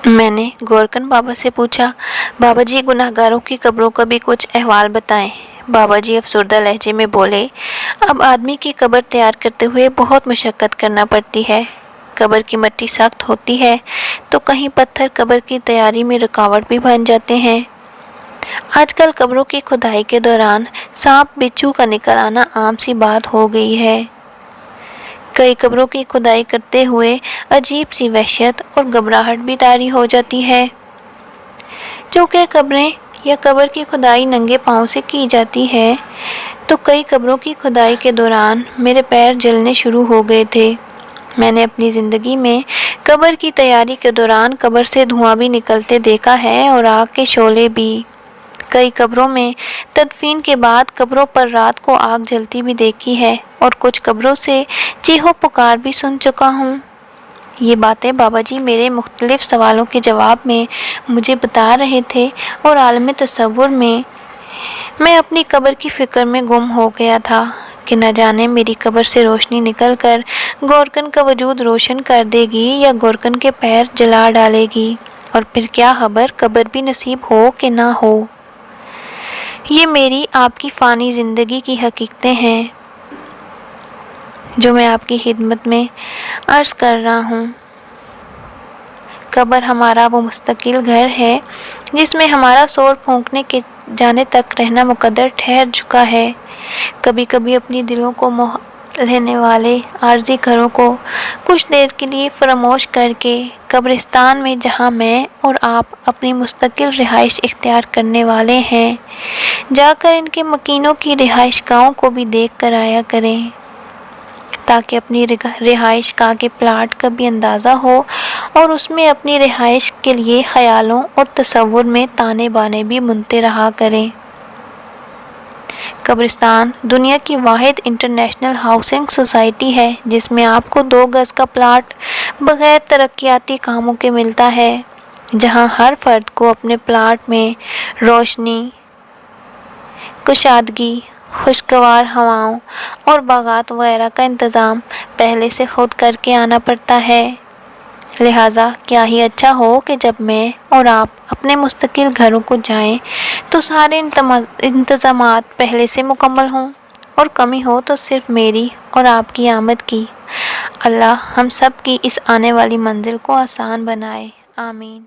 میں نے گورکن بابا سے پوچھا، بابا جی گناہگاروں کی قبروں کا بھی کچھ احوال بتائیں۔ بابا جی افسردہ لہجے میں بولے، اب آدمی کی قبر تیار کرتے ہوئے بہت مشقت کرنا پڑتی ہے۔ قبر کی مٹی سخت ہوتی ہے تو کہیں پتھر قبر کی تیاری میں رکاوٹ بھی بن جاتے ہیں۔ آج کل قبروں کی کھدائی کے دوران سانپ بچھو کا نکل آنا عام سی بات ہو گئی ہے۔ کئی قبروں کی کھدائی کرتے ہوئے عجیب سی وحشت اور گھبراہٹ بھی طاری ہو جاتی ہے۔ چونکہ قبریں یا قبر کی کھدائی ننگے پاؤں سے کی جاتی ہے تو کئی قبروں کی کھدائی کے دوران میرے پیر جلنے شروع ہو گئے تھے۔ میں نے اپنی زندگی میں قبر کی تیاری کے دوران قبر سے دھواں بھی نکلتے دیکھا ہے اور آگ کے شعلے بھی۔ کئی قبروں میں تدفین کے بعد قبروں پر رات کو آگ جلتی بھی دیکھی ہے اور کچھ قبروں سے چیخو پکار بھی سن چکا ہوں۔ یہ باتیں بابا جی میرے مختلف سوالوں کے جواب میں مجھے بتا رہے تھے اور عالم تصور میں اپنی قبر کی فکر میں گم ہو گیا تھا کہ نہ جانے میری قبر سے روشنی نکل کر گورکن کا وجود روشن کر دے گی یا گورکن کے پیر جلا ڈالے گی، اور پھر کیا خبر قبر بھی نصیب ہو کہ نہ ہو۔ یہ میری آپ کی فانی زندگی کی حقیقتیں ہیں جو میں آپ کی خدمت میں عرض کر رہا ہوں۔ قبر ہمارا وہ مستقل گھر ہے جس میں ہمارا سور پھونکنے کے جانے تک رہنا مقدر ٹھہر چکا ہے۔ کبھی کبھی اپنی دلوں کو موہ لینے والے عارضی گھروں کو کچھ دیر کے لیے فراموش کر کے قبرستان میں جہاں میں اور آپ اپنی مستقل رہائش اختیار کرنے والے ہیں، جا کر ان کے مکینوں کی رہائش گاہوں کو بھی دیکھ کر آیا کریں تاکہ اپنی رہائش گاہ کے پلاٹ کا بھی اندازہ ہو اور اس میں اپنی رہائش کے لیے خیالوں اور تصور میں تانے بانے بھی بنتے رہا کریں۔ قبرستان دنیا کی واحد انٹرنیشنل ہاؤسنگ سوسائٹی ہے جس میں آپ کو 2 گز کا پلاٹ بغیر ترقیاتی کاموں کے ملتا ہے، جہاں ہر فرد کو اپنے پلاٹ میں روشنی، کشادگی، خوشگوار ہواؤں اور باغات وغیرہ کا انتظام پہلے سے خود کر کے آنا پڑتا ہے۔ لہٰذا کیا ہی اچھا ہو کہ جب میں اور آپ اپنے مستقل گھروں کو جائیں تو سارے انتظامات پہلے سے مکمل ہوں اور کمی ہو تو صرف میری اور آپ کی آمد کی۔ اللہ ہم سب کی اس آنے والی منزل کو آسان بنائے، آمین۔